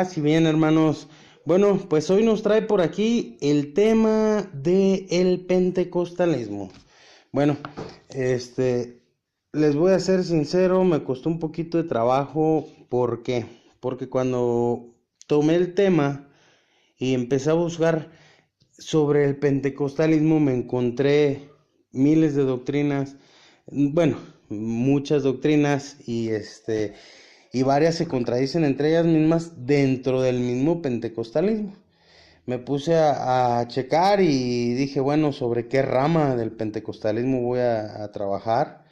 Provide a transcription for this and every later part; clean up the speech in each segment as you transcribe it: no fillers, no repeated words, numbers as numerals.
Paz y bien, hermanos. Bueno, pues hoy nos trae por aquí el tema de el pentecostalismo. Bueno, les voy a ser sincero, me costó un poquito de trabajo. ¿Por qué? Porque cuando tomé el tema y empecé a buscar sobre el pentecostalismo, me encontré miles de doctrinas, bueno, muchas doctrinas y varias se contradicen entre ellas mismas dentro del mismo pentecostalismo. Me puse a checar y dije, bueno, ¿sobre qué rama del pentecostalismo voy a trabajar?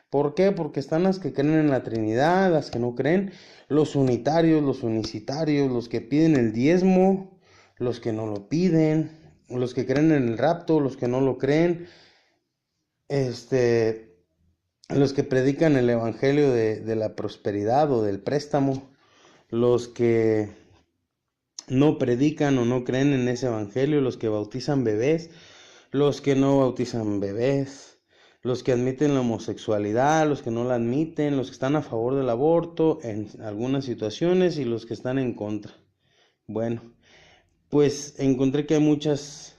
¿Por qué? Porque están las que creen en la Trinidad, las que no creen, los unitarios, los unicitarios, los que piden el diezmo, los que no lo piden, los que creen en el rapto, los que no lo creen, los que predican el evangelio de la prosperidad o del préstamo, los que no predican o no creen en ese evangelio, los que bautizan bebés, los que no bautizan bebés, los que admiten la homosexualidad, los que no la admiten, los que están a favor del aborto en algunas situaciones y los que están en contra. Bueno, pues encontré que hay muchas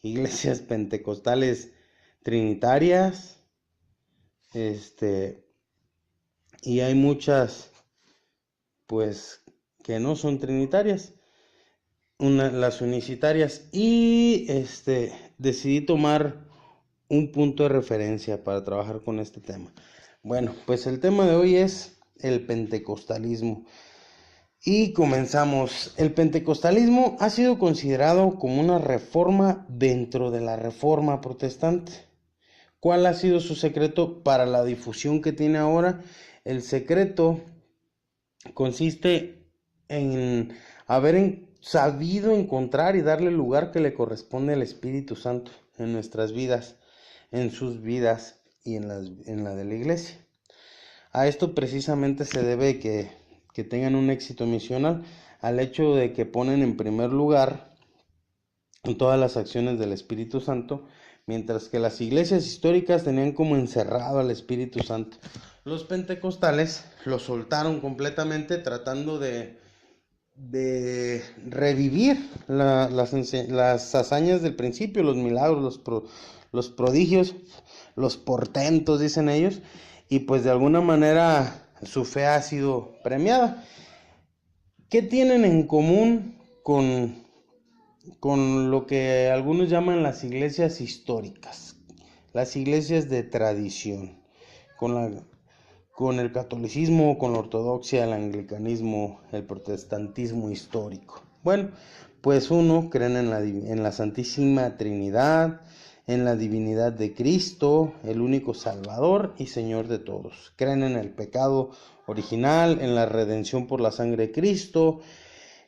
iglesias pentecostales trinitarias, y hay muchas pues que no son trinitarias, las unicitarias, y decidí tomar un punto de referencia para trabajar con este tema. Bueno, pues el tema de hoy es el pentecostalismo. Y comenzamos. El pentecostalismo ha sido considerado como una reforma dentro de la reforma protestante. ¿Cuál ha sido su secreto para la difusión que tiene ahora? El secreto consiste en haber sabido encontrar y darle el lugar que le corresponde al Espíritu Santo en nuestras vidas, en sus vidas y en la de la iglesia. A esto precisamente se debe que tengan un éxito misional, al hecho de que ponen en primer lugar todas las acciones del Espíritu Santo, mientras que las iglesias históricas tenían como encerrado al Espíritu Santo. Los pentecostales lo soltaron completamente, tratando de revivir las hazañas del principio, los milagros, los prodigios, los portentos, dicen ellos, y pues de alguna manera su fe ha sido premiada. ¿Qué tienen en común con lo que algunos llaman las iglesias históricas, las iglesias de tradición, con el catolicismo, con la ortodoxia, el anglicanismo, el protestantismo histórico? Bueno, pues uno creen en la Santísima Trinidad, en la divinidad de Cristo, el único Salvador y Señor de todos. Creen en el pecado original, en la redención por la sangre de Cristo,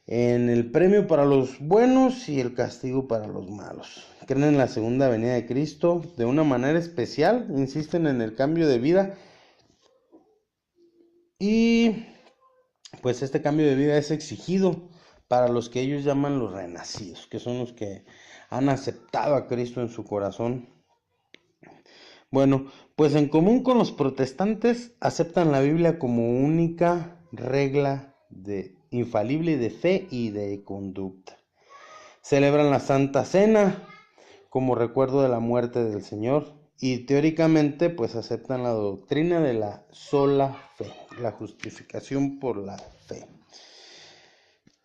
en el premio para los buenos y el castigo para los malos. Creen en la segunda venida de Cristo de una manera especial, insisten en el cambio de vida, y pues este cambio de vida es exigido para los que ellos llaman los renacidos, que son los que han aceptado a Cristo en su corazón. Bueno, pues en común con los protestantes, aceptan la Biblia como única regla infalible de fe y de conducta. Celebran la Santa Cena como recuerdo de la muerte del Señor, y teóricamente pues aceptan la doctrina de la sola fe, la justificación por la fe.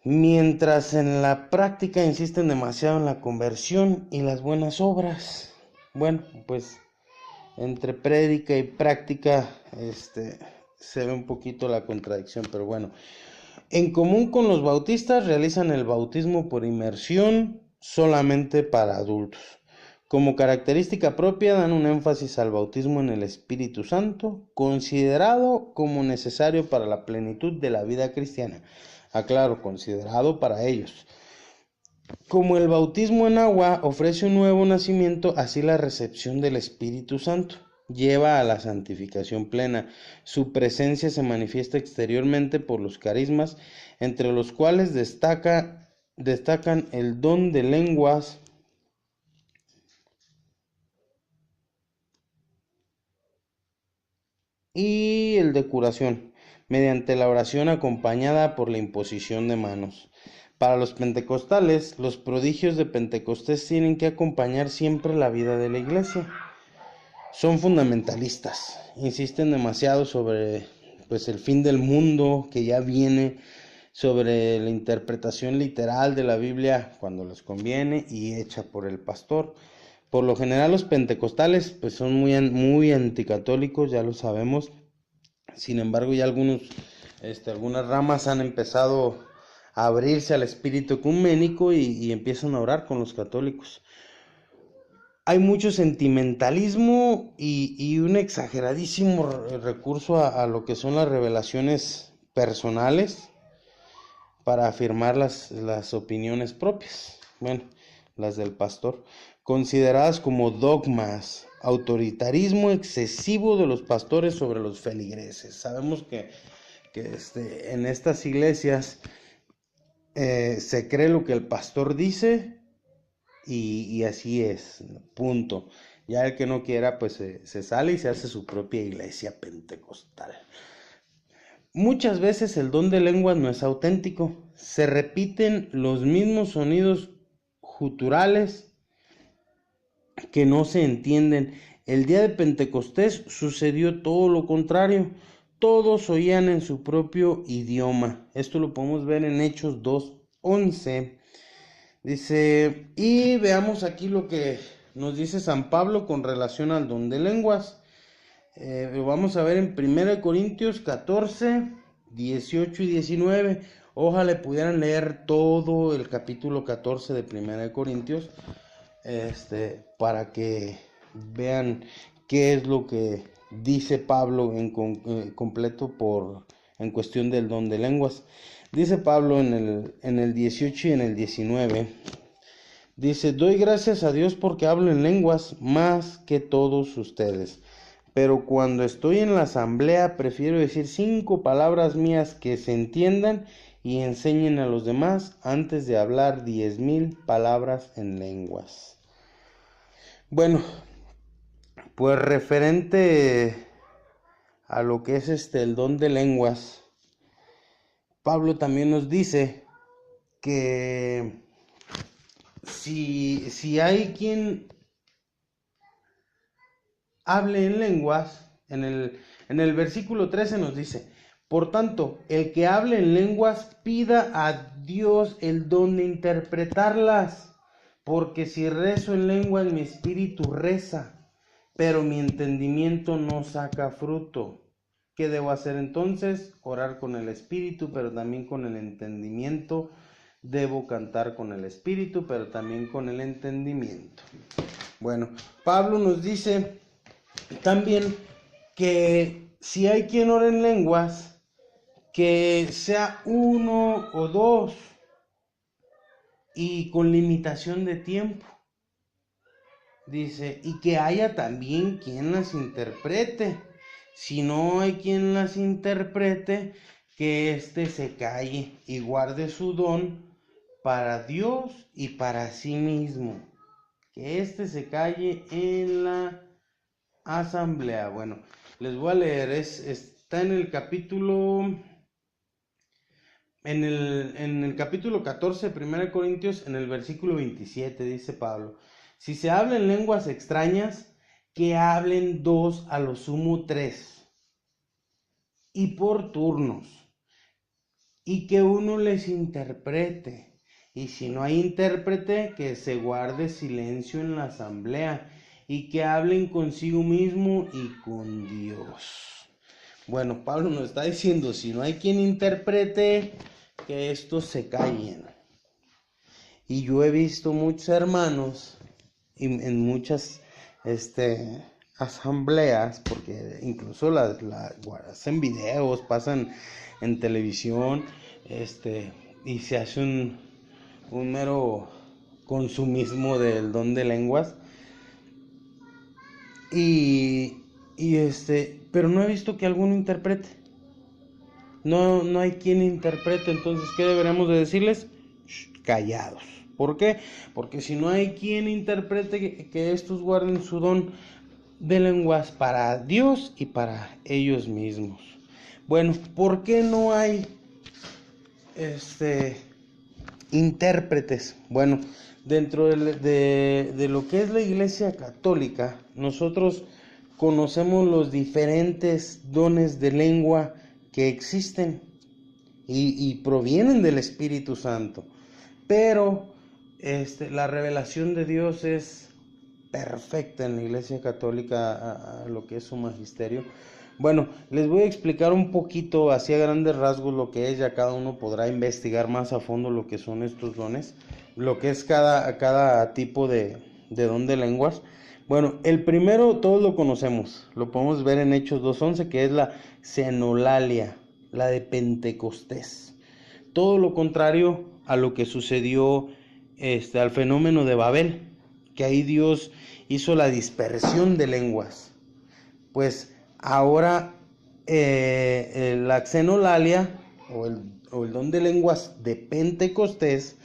Mientras en la práctica insisten demasiado en la conversión y las buenas obras. Bueno, pues entre prédica y práctica se ve un poquito la contradicción, pero bueno. En común con los bautistas, realizan el bautismo por inmersión solamente para adultos. Como característica propia, dan un énfasis al bautismo en el Espíritu Santo, considerado como necesario para la plenitud de la vida cristiana. Aclaro, considerado para ellos. Como el bautismo en agua ofrece un nuevo nacimiento, así la recepción del Espíritu Santo lleva a la santificación plena. Su presencia se manifiesta exteriormente por los carismas, entre los cuales destacan el don de lenguas y el de curación. mediante la oración acompañada por la imposición de manos. Para los pentecostales, los prodigios de Pentecostés tienen que acompañar siempre la vida de la iglesia. Son fundamentalistas, insisten demasiado sobre el fin del mundo que ya viene, sobre la interpretación literal de la Biblia cuando les conviene y hecha por el pastor. Por lo general los pentecostales son muy anticatólicos, ya lo sabemos. Sin embargo, ya algunas ramas han empezado a abrirse al espíritu ecuménico y empiezan a orar con los católicos. Hay mucho sentimentalismo y un exageradísimo recurso a lo que son las revelaciones personales para afirmar las opiniones propias, las del pastor, consideradas como dogmas, autoritarismo excesivo de los pastores sobre los feligreses. Sabemos que en estas iglesias se cree lo que el pastor dice y así es, punto. Ya el que no quiera se sale y se hace su propia iglesia pentecostal. Muchas veces el don de lenguas no es auténtico, se repiten los mismos sonidos guturales que no se entienden. El día de Pentecostés sucedió todo lo contrario, todos oían en su propio idioma. Esto lo podemos ver en Hechos 2:11. Dice, y veamos aquí lo que nos dice San Pablo con relación al don de lenguas. Vamos a ver en 1 Corintios 14, 18 y 19. Ojalá pudieran leer todo el capítulo 14 de 1 Corintios, para que vean qué es lo que dice Pablo en completo en cuestión del don de lenguas. Dice Pablo en el 18 y en el 19, dice, doy gracias a Dios porque hablo en lenguas más que todos ustedes. Pero cuando estoy en la asamblea prefiero decir 5 palabras mías que se entiendan y enseñen a los demás antes de hablar 10,000 palabras en lenguas. Bueno, pues referente a lo que es el don de lenguas, Pablo también nos dice que si hay quien hable en lenguas, en el versículo 13 nos dice, por tanto, el que hable en lenguas pida a Dios el don de interpretarlas, porque si rezo en lengua, mi espíritu reza, pero mi entendimiento no saca fruto. ¿Qué debo hacer entonces? Orar con el espíritu, pero también con el entendimiento. Debo cantar con el espíritu, pero también con el entendimiento. Bueno, Pablo nos dice también que si hay quien ora en lenguas, que sea 1 o 2 y con limitación de tiempo. Dice, y que haya también quien las interprete. Si no hay quien las interprete, que éste se calle y guarde su don para Dios y para sí mismo. Que éste se calle en la asamblea. Bueno, les voy a leer, está en el capítulo, en el capítulo 14 de 1 Corintios, en el versículo 27, dice Pablo, si se habla en lenguas extrañas, que hablen 2, a lo sumo 3, y por turnos, y que uno les interprete, y si no hay intérprete, que se guarde silencio en la asamblea, y que hablen consigo mismo y con Dios. Bueno, Pablo nos está diciendo, si no hay quien interprete, que estos se callen. Y yo he visto muchos hermanos en muchas asambleas, porque incluso las hacen videos, pasan en televisión, y se hace un mero consumismo del don de lenguas. Pero no he visto que alguno interprete. No hay quien interprete. Entonces, ¿qué deberíamos de decirles? Callados. ¿Por qué? Porque si no hay quien interprete, que estos guarden su don de lenguas para Dios y para ellos mismos. Bueno, ¿por qué no hay intérpretes? Bueno, dentro de lo que es la Iglesia Católica, nosotros conocemos los diferentes dones de lengua que existen y provienen del Espíritu Santo, pero la revelación de Dios es perfecta en la Iglesia Católica a lo que es su magisterio. Bueno, les voy a explicar un poquito, así a grandes rasgos, lo que es, ya cada uno podrá investigar más a fondo lo que son estos dones, lo que es cada tipo de don de lenguas. Bueno, el primero todos lo conocemos, lo podemos ver en Hechos 2:11, que es la xenolalia, la de Pentecostés. Todo lo contrario a lo que sucedió al fenómeno de Babel, que ahí Dios hizo la dispersión de lenguas. Pues ahora la xenolalia o el don de lenguas de Pentecostés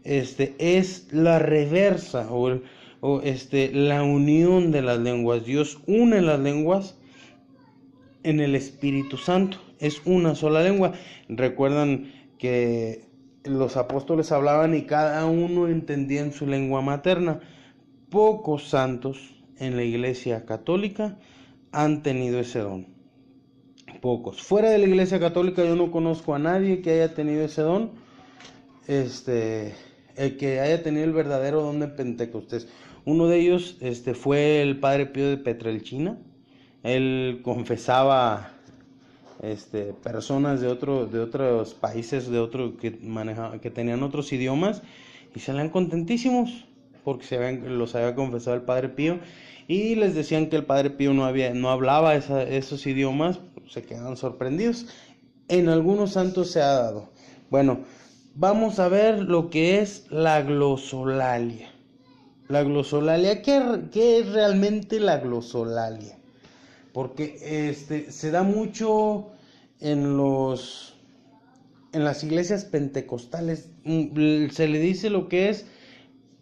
es la reversa o la unión de las lenguas. Dios une las lenguas en el Espíritu Santo, es una sola lengua. Recuerdan que los apóstoles hablaban y cada uno entendía en su lengua materna. Pocos santos en la Iglesia Católica han tenido ese don. Pocos. Fuera de la Iglesia Católica yo no conozco a nadie que haya tenido ese don. El que haya tenido el verdadero don de Pentecostés. Uno de ellos fue el Padre Pío de Pietrelcina. Él confesaba personas de otros países, que tenían otros idiomas, y salían contentísimos porque los había confesado el Padre Pío, y les decían que el Padre Pío no hablaba esos idiomas. Se quedaban sorprendidos. En algunos santos se ha dado. Bueno, vamos a ver lo que es la glosolalia. La glosolalia, ¿qué es realmente la glosolalia? Porque se da mucho en las iglesias pentecostales. Se le dice lo que es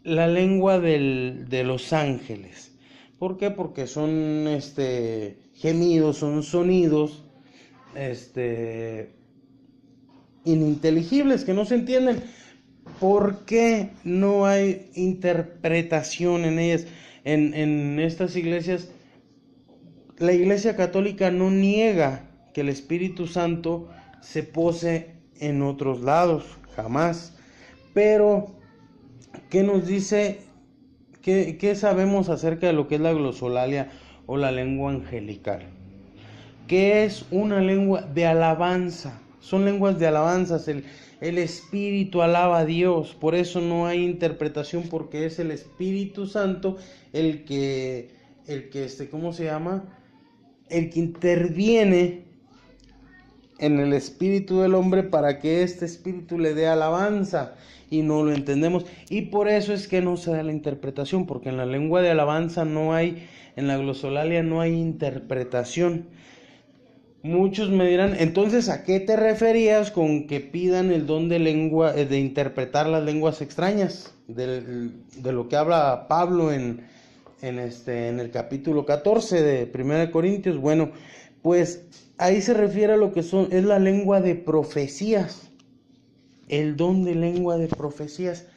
la lengua de los ángeles. ¿Por qué? Porque son gemidos, son sonidos ininteligibles, que no se entienden. ¿Por qué no hay interpretación en ellas? En estas iglesias, la Iglesia Católica no niega que el Espíritu Santo se pose en otros lados, jamás. Pero, ¿qué nos dice? ¿Qué sabemos acerca de lo que es la glosolalia o la lengua angelical? Que es una lengua de alabanza. Son lenguas de alabanzas. El Espíritu alaba a Dios. Por eso no hay interpretación, porque es el Espíritu Santo el que ¿cómo se llama? El que interviene en el espíritu del hombre para que este espíritu le dé alabanza, y no lo entendemos. Y por eso es que no se da la interpretación, porque en la lengua de alabanza no hay, en la glosolalia no hay interpretación. Muchos me dirán, entonces, ¿a qué te referías con que pidan el don de lengua, de interpretar las lenguas extrañas? De lo que habla Pablo en el capítulo 14 de 1 Corintios. Bueno, pues ahí se refiere a lo que es la lengua de profecías. El don de lengua de profecías.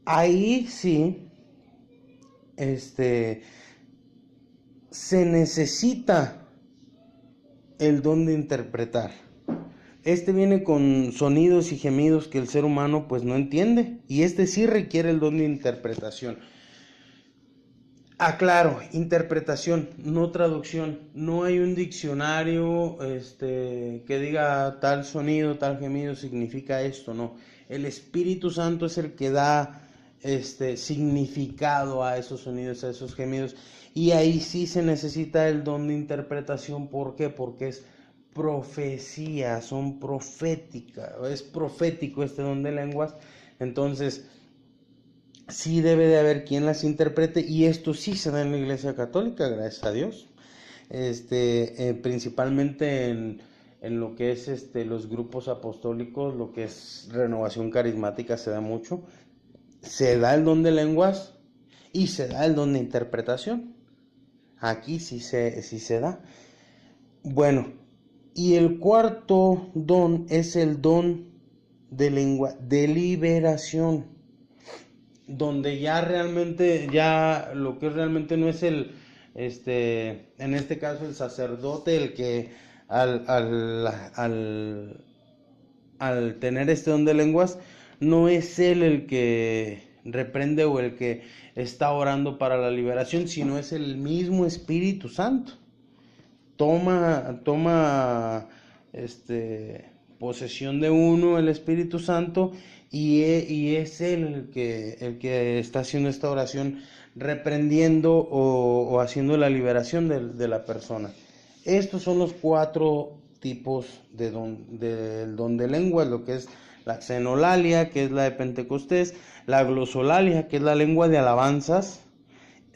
Ahí sí, se necesita el don de interpretar. Viene con sonidos y gemidos que el ser humano pues no entiende, y sí requiere el don de interpretación. Aclaro, interpretación, no traducción. No hay un diccionario que diga tal sonido, tal gemido significa esto, no. El Espíritu Santo es el que da significado a esos sonidos, a esos gemidos, y ahí sí se necesita el don de interpretación. ¿Por qué? Porque es profecía, son proféticas, es profético este don de lenguas. Entonces sí debe de haber quien las interprete, y esto sí se da en la Iglesia Católica, gracias a Dios. Principalmente en lo que es los grupos apostólicos, lo que es renovación carismática, se da mucho. Se da el don de lenguas y se da el don de interpretación. Aquí sí se da. Bueno, Y el cuarto don es el don de lengua de liberación, donde ya realmente, ya lo que realmente no es en este caso el sacerdote el que al, al, al, al tener este don de lenguas, no es él el que reprende o el que está orando para la liberación, sino es el mismo Espíritu Santo. Toma posesión de uno el Espíritu Santo y es él el que está haciendo esta oración, reprendiendo o haciendo la liberación de la persona. Estos son los cuatro tipos del don de lenguas, lo que es la xenolalia, que es la de Pentecostés, la glosolalia, que es la lengua de alabanzas,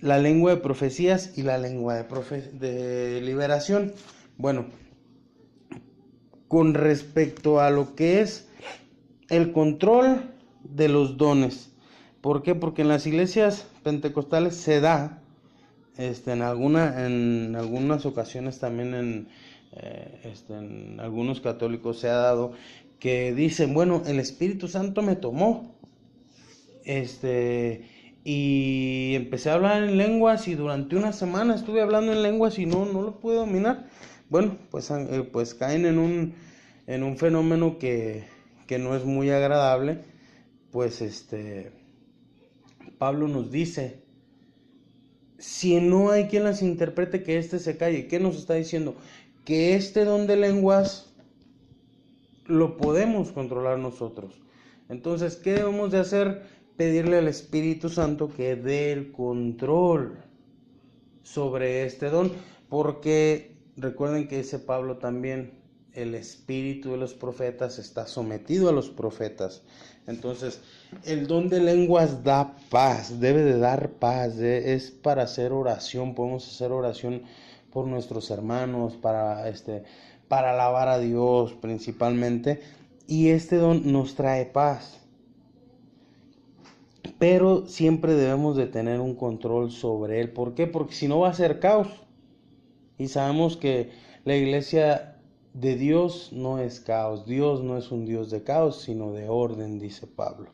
la lengua de profecías y la lengua de liberación. Bueno, con respecto a lo que es el control de los dones. ¿Por qué? Porque en las iglesias pentecostales se da, en algunas ocasiones también en algunos católicos se ha dado, que dicen, bueno, el Espíritu Santo me tomó, y empecé a hablar en lenguas y durante una semana estuve hablando en lenguas y no lo pude dominar. Bueno, pues caen en un fenómeno que no es muy agradable. Pues Pablo nos dice, si no hay quien las interprete, que se calle. ¿Qué nos está diciendo? Que este don de lenguas lo podemos controlar nosotros. Entonces, ¿qué debemos de hacer? Pedirle al Espíritu Santo que dé el control sobre este don, porque recuerden que dice Pablo también, el espíritu de los profetas está sometido a los profetas. Entonces, el don de lenguas da paz, debe de dar paz, es para hacer oración, podemos hacer oración por nuestros hermanos, para alabar a Dios principalmente, y este don nos trae paz. Pero siempre debemos de tener un control sobre él. ¿Por qué? Porque si no va a ser caos. Y sabemos que la iglesia de Dios no es caos. Dios no es un Dios de caos, sino de orden, dice Pablo.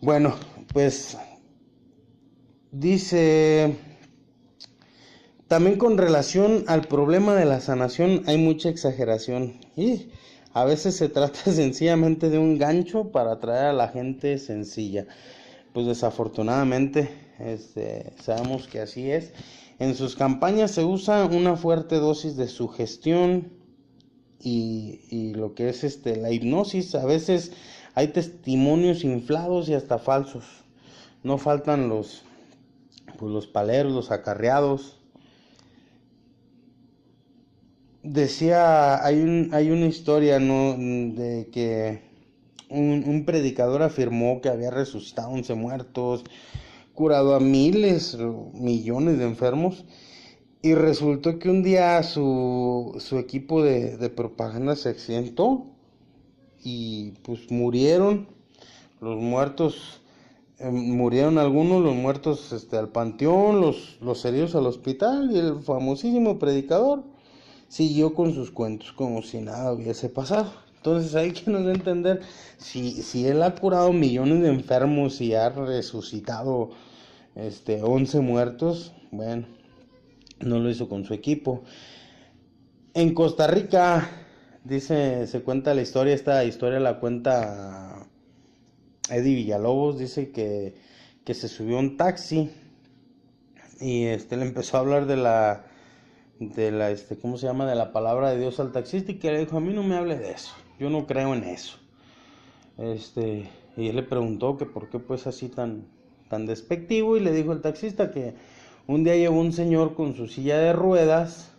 Bueno, pues dice, también con relación al problema de la sanación hay mucha exageración. Y a veces se trata sencillamente de un gancho para atraer a la gente sencilla. Pues desafortunadamente sabemos que así es. En sus campañas se usa una fuerte dosis de sugestión y lo que es la hipnosis. A veces hay testimonios inflados y hasta falsos. No faltan los paleros, los acarreados. Decía, hay una historia, ¿no?, de que un predicador afirmó que había resucitado 11 muertos, curado a miles, millones de enfermos, y resultó que un día su equipo de propaganda se accidentó y pues murieron los muertos, murieron algunos, los muertos al panteón, los heridos al hospital, y el famosísimo predicador siguió con sus cuentos como si nada hubiese pasado. Entonces hay que nos entender, si él ha curado millones de enfermos y ha resucitado 11 muertos, bueno, no lo hizo con su equipo. En Costa Rica, se cuenta la historia, esta historia la cuenta Eddie Villalobos, dice que se subió a un taxi y le empezó a hablar de la ¿cómo se llama?, de la palabra de Dios al taxista, y que le dijo, a mí no me hable de eso, yo no creo en eso. Y él le preguntó que por qué pues así tan despectivo, y le dijo el taxista que un día llegó un señor con su silla de ruedas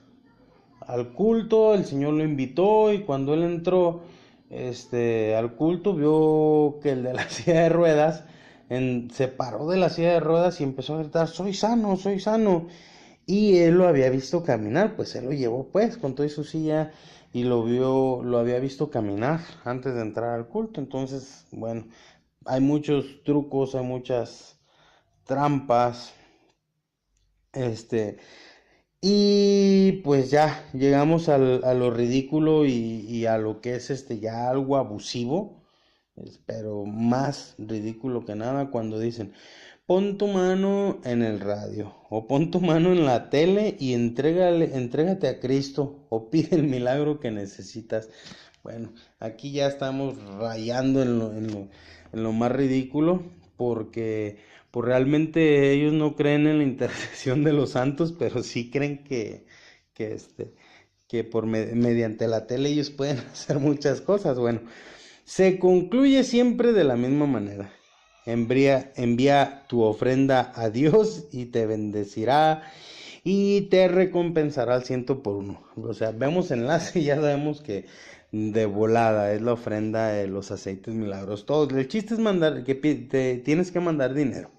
al culto, el señor lo invitó, y cuando él entró al culto vio que el de la silla de ruedas se paró de la silla de ruedas y empezó a gritar, soy sano, soy sano. Y él lo había visto caminar, pues él lo llevó pues con toda su silla y lo había visto caminar antes de entrar al culto. Entonces, bueno, hay muchos trucos, hay muchas trampas, Y pues ya llegamos a lo ridículo y a lo que es ya algo abusivo, pero más ridículo que nada cuando dicen, pon tu mano en el radio o pon tu mano en la tele y entrégate a Cristo o pide el milagro que necesitas. Bueno, aquí ya estamos rayando en lo más ridículo porque pues realmente ellos no creen en la intercesión de los santos, pero sí creen que, que mediante la tele ellos pueden hacer muchas cosas. Bueno, se concluye siempre de la misma manera. Envía tu ofrenda a Dios y te bendecirá y te recompensará al 100 por 1. O sea, vemos enlace y ya sabemos que de volada es la ofrenda de los aceites milagros. Todo. El chiste es mandar, te tienes que mandar dinero.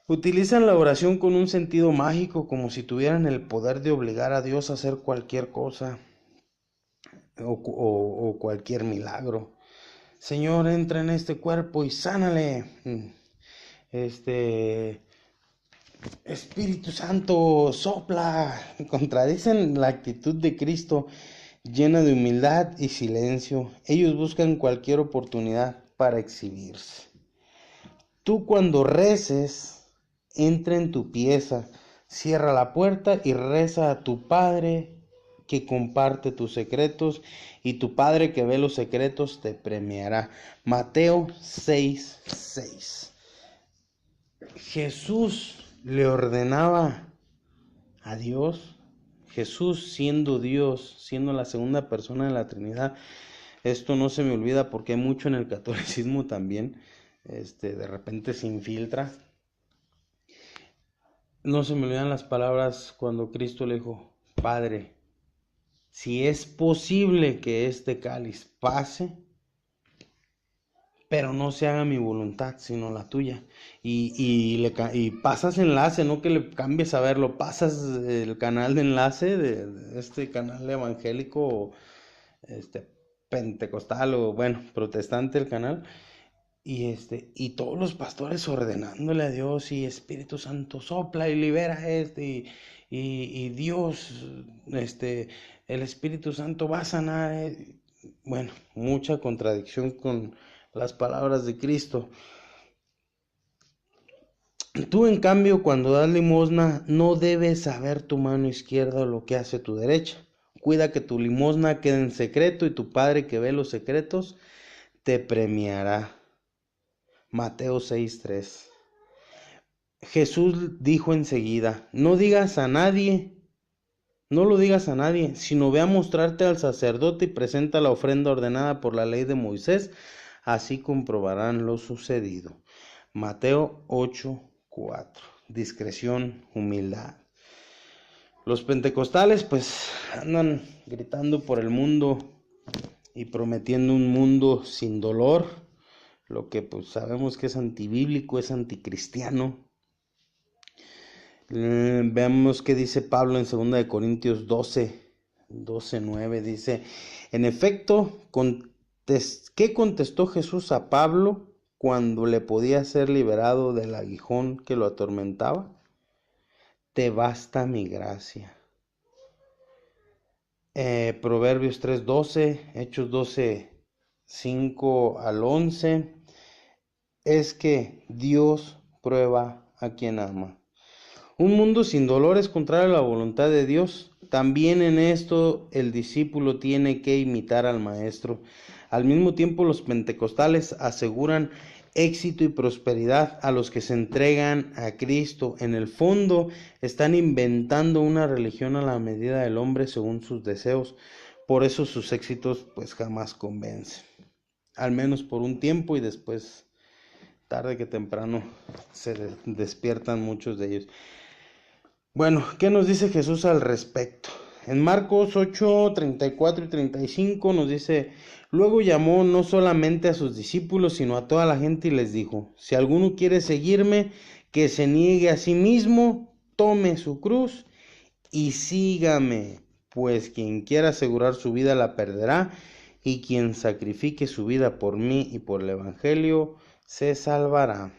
Utilizan la oración con un sentido mágico, como si tuvieran el poder de obligar a Dios a hacer cualquier cosa o cualquier milagro. Señor, entra en este cuerpo y sánale. Este Espíritu Santo, sopla. Contradicen la actitud de Cristo llena de humildad y silencio. Ellos buscan cualquier oportunidad para exhibirse. Tú cuando reces, entra en tu pieza, cierra la puerta y reza a tu Padre que comparte tus secretos y tu Padre que ve los secretos te premiará. Mateo 6:6. Jesús le ordenaba a Dios, Jesús siendo Dios, siendo la segunda persona de la Trinidad. Esto no se me olvida porque hay mucho en el catolicismo también, de repente se infiltra. No se me olvidan las palabras cuando Cristo le dijo, Padre, si es posible que este cáliz pase, pero no se haga mi voluntad, sino la tuya. Y pasas enlace, no que le cambies a verlo, pasas el canal de enlace de este canal evangélico, este pentecostal o bueno, protestante el canal. Y todos los pastores ordenándole a Dios y Espíritu Santo sopla y libera y Dios, el Espíritu Santo va a sanar. Bueno, mucha contradicción con las palabras de Cristo. Tú, en cambio, cuando das limosna, no debes saber tu mano izquierda lo que hace tu derecha. Cuida que tu limosna quede en secreto y tu Padre que ve los secretos te premiará. Mateo 6:3. Jesús dijo enseguida, no lo digas a nadie, sino ve a mostrarte al sacerdote y presenta la ofrenda ordenada por la ley de Moisés, así comprobarán lo sucedido. Mateo 8:4. Discreción, humildad. Los pentecostales pues andan gritando por el mundo y prometiendo un mundo sin dolor, lo que pues sabemos que es antibíblico, es anticristiano. Veamos qué dice Pablo en 2 Corintios 12:9. Dice, en efecto, ¿qué contestó Jesús a Pablo cuando le podía ser liberado del aguijón que lo atormentaba? Te basta mi gracia. Proverbios 3:12, Hechos 12:5-11. Es que Dios prueba a quien ama. Un mundo sin dolor es contrario a la voluntad de Dios. También en esto el discípulo tiene que imitar al maestro. Al mismo tiempo, los pentecostales aseguran éxito y prosperidad a los que se entregan a Cristo. En el fondo, están inventando una religión a la medida del hombre según sus deseos. Por eso sus éxitos pues jamás convencen. Al menos por un tiempo y después, tarde que temprano, se despiertan muchos de ellos. Bueno, ¿qué nos dice Jesús al respecto? En Marcos 8:34 y 35 nos dice, luego llamó no solamente a sus discípulos, sino a toda la gente y les dijo, si alguno quiere seguirme, que se niegue a sí mismo, tome su cruz y sígame, pues quien quiera asegurar su vida la perderá, y quien sacrifique su vida por mí y por el Evangelio se salvará.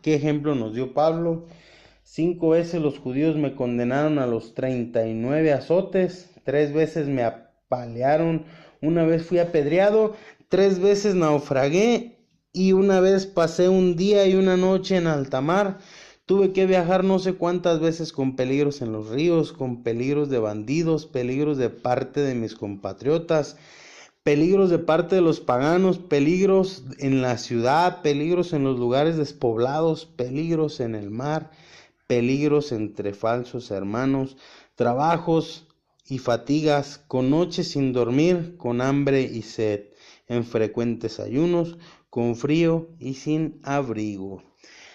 ¿Qué ejemplo nos dio Pablo? 5 veces los judíos me condenaron a los 39 azotes, 3 veces me apalearon, una vez fui apedreado, 3 veces naufragué y una vez pasé un día y una noche en alta mar. Tuve que viajar no sé cuántas veces con peligros en los ríos, con peligros de bandidos, peligros de parte de mis compatriotas, peligros de parte de los paganos, peligros en la ciudad, peligros en los lugares despoblados, peligros en el mar, peligros entre falsos hermanos, trabajos y fatigas, con noches sin dormir, con hambre y sed, en frecuentes ayunos, con frío y sin abrigo.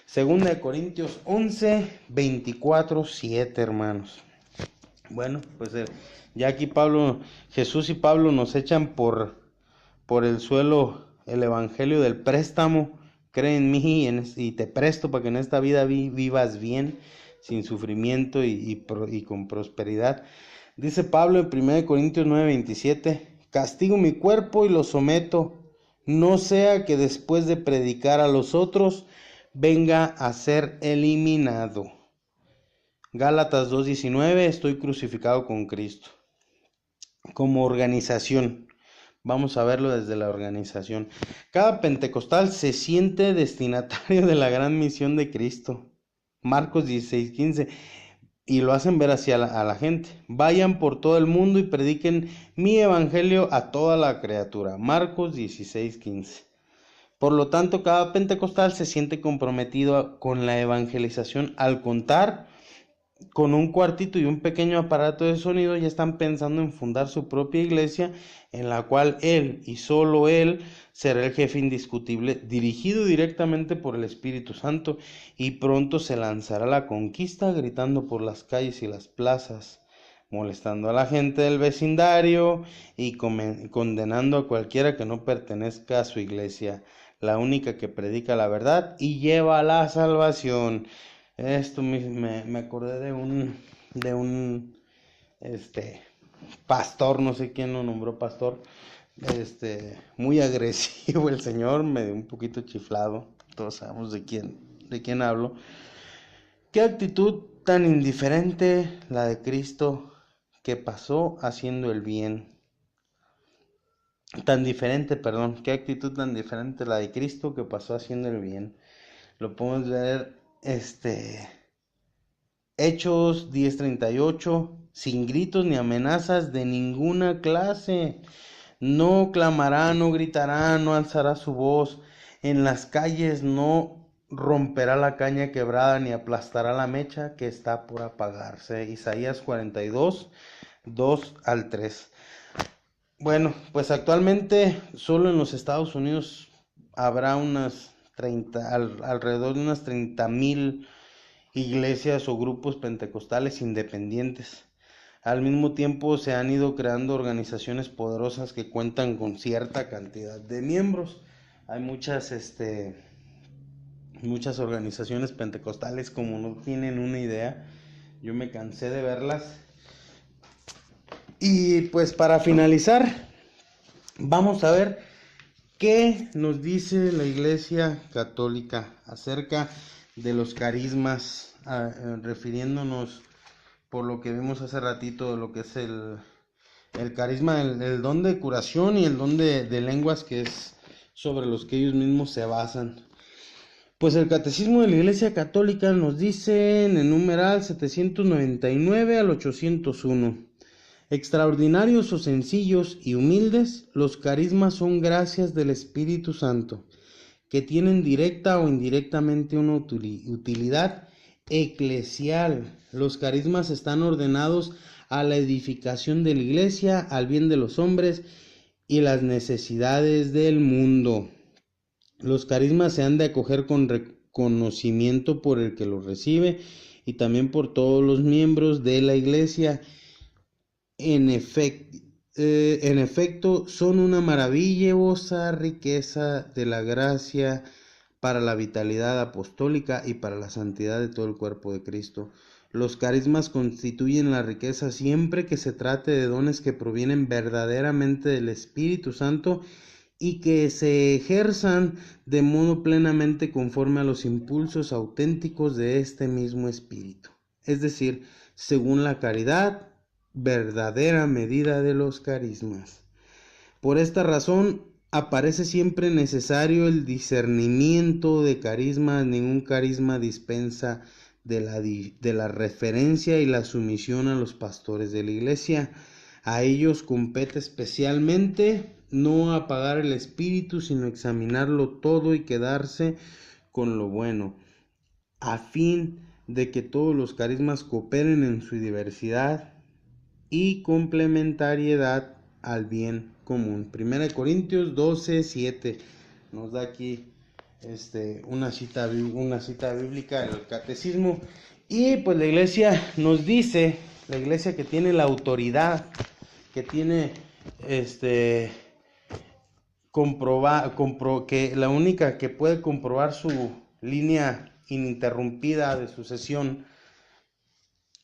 Segunda de Corintios 11, 24, 7, hermanos. Bueno, pues ya aquí Jesús y Pablo nos echan por el suelo el evangelio del préstamo. Cree en mí y te presto para que en esta vida vivas bien, sin sufrimiento y con prosperidad. Dice Pablo en 1 Corintios 9, 27, castigo mi cuerpo y lo someto, no sea que después de predicar a los otros venga a ser eliminado. Gálatas 2:19, estoy crucificado con Cristo. Como organización, vamos a verlo desde la organización. Cada pentecostal se siente destinatario de la gran misión de Cristo. Marcos 16:15, y lo hacen ver hacia a la gente. Vayan por todo el mundo y prediquen mi evangelio a toda la criatura. Marcos 16:15. Por lo tanto, cada pentecostal se siente comprometido con la evangelización. Al contar con un cuartito y un pequeño aparato de sonido, ya están pensando en fundar su propia iglesia, en la cual él y solo él será el jefe indiscutible, dirigido directamente por el Espíritu Santo, y pronto se lanzará a la conquista, gritando por las calles y las plazas, molestando a la gente del vecindario y condenando a cualquiera que no pertenezca a su iglesia, la única que predica la verdad y lleva la salvación. Esto me acordé de un pastor, no sé quién lo nombró pastor, muy agresivo el señor, medio un poquito chiflado, todos sabemos de quién hablo. Qué actitud tan indiferente la de Cristo, que pasó haciendo el bien. Qué actitud tan diferente la de Cristo, que pasó haciendo el bien. Lo podemos ver, Hechos 10:38, sin gritos ni amenazas de ninguna clase. No clamará, no gritará, no alzará su voz. En las calles no romperá la caña quebrada, ni aplastará la mecha que está por apagarse. Isaías 42, 2 al 3. Bueno, pues actualmente solo en los Estados Unidos habrá alrededor de unas 30,000 iglesias o grupos pentecostales independientes. Al mismo tiempo se han ido creando organizaciones poderosas que cuentan con cierta cantidad de miembros. Hay muchas organizaciones pentecostales, como no tienen una idea. Yo me cansé de verlas. Y pues para finalizar, vamos a ver qué nos dice la Iglesia Católica acerca de los carismas, refiriéndonos por lo que vimos hace ratito de lo que es el carisma, el don de curación y el don de lenguas, que es sobre los que ellos mismos se basan. Pues el Catecismo de la Iglesia Católica nos dice en el numeral 799 al 801: extraordinarios o sencillos y humildes, los carismas son gracias del Espíritu Santo, que tienen directa o indirectamente una utilidad eclesial. Los carismas están ordenados a la edificación de la iglesia, al bien de los hombres y las necesidades del mundo. Los carismas se han de acoger con reconocimiento por el que los recibe y también por todos los miembros de la iglesia. En efecto, son una maravillosa riqueza de la gracia para la vitalidad apostólica y para la santidad de todo el cuerpo de Cristo. Los carismas constituyen la riqueza siempre que se trate de dones que provienen verdaderamente del Espíritu Santo y que se ejerzan de modo plenamente conforme a los impulsos auténticos de este mismo espíritu, es decir, según la caridad, verdadera medida de los carismas. Por esta razón, aparece siempre necesario el discernimiento de carismas. Ningún carisma dispensa de la referencia y la sumisión a los pastores de la iglesia. A ellos compete especialmente no apagar el espíritu, sino examinarlo todo y quedarse con lo bueno, a fin de que todos los carismas cooperen en su diversidad y complementariedad al bien común. 1 Corintios 12:7 nos da aquí una cita bíblica en el catecismo. Y pues la iglesia nos dice, la iglesia que tiene la autoridad, que tiene que la única que puede comprobar su línea ininterrumpida de sucesión,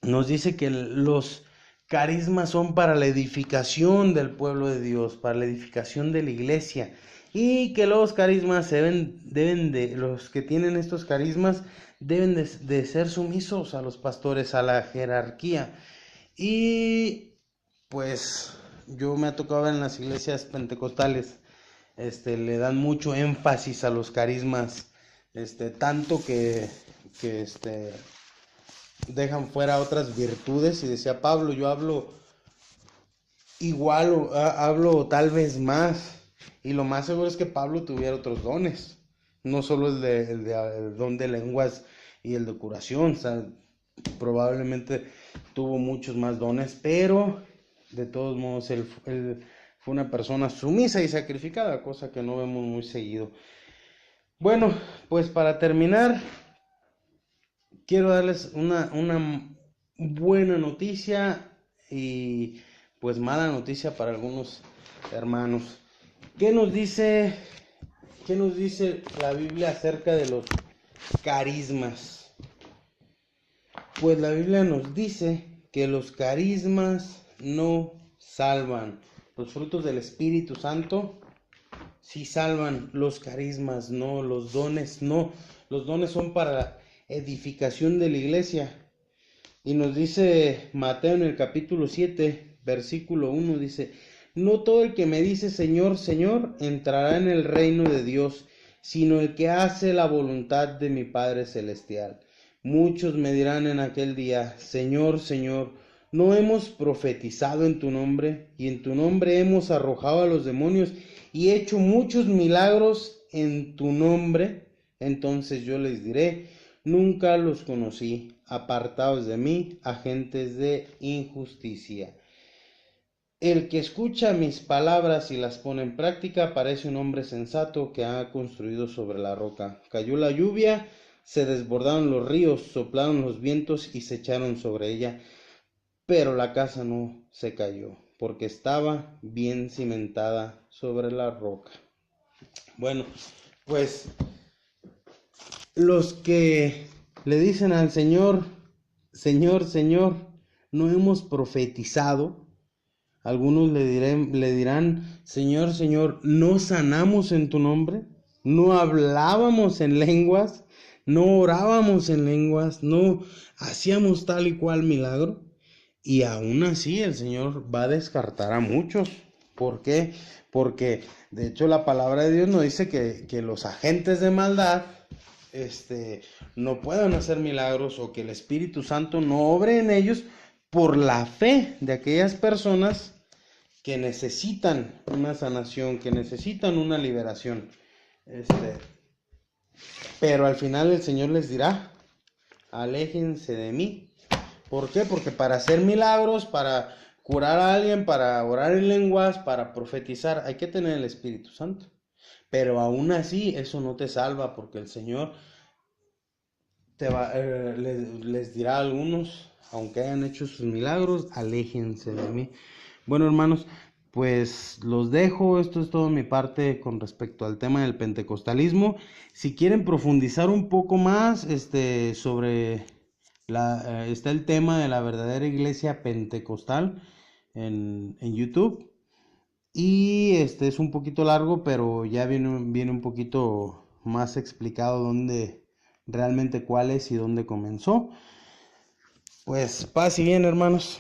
nos dice que los carismas son para la edificación del pueblo de Dios, para la edificación de la iglesia, y que los carismas los que tienen estos carismas deben de ser sumisos a los pastores, a la jerarquía. Y pues yo me ha tocado ver en las iglesias pentecostales, le dan mucho énfasis a los carismas, tanto que dejan fuera otras virtudes. Y decía Pablo, yo hablo igual o hablo tal vez más, y lo más seguro es que Pablo tuviera otros dones, no solo el don de lenguas y el de curación. O sea, probablemente tuvo muchos más dones, pero de todos modos él fue una persona sumisa y sacrificada, cosa que no vemos muy seguido. Bueno, pues para terminar, quiero darles una buena noticia y pues mala noticia para algunos hermanos. ¿Qué nos dice la Biblia acerca de los carismas? Pues la Biblia nos dice que los carismas no salvan. Los frutos del Espíritu Santo sí salvan, los carismas no, los dones no. Los dones son para la edificación de la iglesia. Y nos dice Mateo en el capítulo 7, versículo 1, dice: no todo el que me dice Señor, Señor, entrará en el reino de Dios, sino el que hace la voluntad de mi Padre Celestial. Muchos me dirán en aquel día: Señor, Señor, ¿no hemos profetizado en tu nombre, y en tu nombre hemos arrojado a los demonios, y hecho muchos milagros en tu nombre? Entonces yo les diré: nunca los conocí, apartaos de mí, agentes de injusticia. El que escucha mis palabras y las pone en práctica parece un hombre sensato que ha construido sobre la roca. Cayó la lluvia, se desbordaron los ríos, soplaron los vientos y se echaron sobre ella, pero la casa no se cayó, porque estaba bien cimentada sobre la roca. Bueno, pues los que le dicen al Señor, Señor, Señor, no hemos profetizado. Algunos le dirán: Señor, Señor, ¿no sanamos en tu nombre? ¿No hablábamos en lenguas? ¿No orábamos en lenguas? ¿No hacíamos tal y cual milagro? Y aún así el Señor va a descartar a muchos. ¿Por qué? Porque de hecho la palabra de Dios nos dice que los agentes de maldad no puedan hacer milagros, o que el Espíritu Santo no obre en ellos por la fe de aquellas personas que necesitan una sanación, que necesitan una liberación. Pero al final el Señor les dirá: aléjense de mí. ¿Por qué? Porque para hacer milagros, para curar a alguien, para orar en lenguas, para profetizar, hay que tener el Espíritu Santo. Pero aún así eso no te salva, porque el Señor les dirá a algunos, aunque hayan hecho sus milagros: aléjense de mí. Bueno, hermanos, pues los dejo. Esto es todo mi parte con respecto al tema del pentecostalismo. Si quieren profundizar un poco más sobre está el tema de la verdadera iglesia pentecostal en YouTube. Y es un poquito largo, pero ya viene un poquito más explicado dónde realmente cuál es y dónde comenzó. Pues paz y bien, hermanos.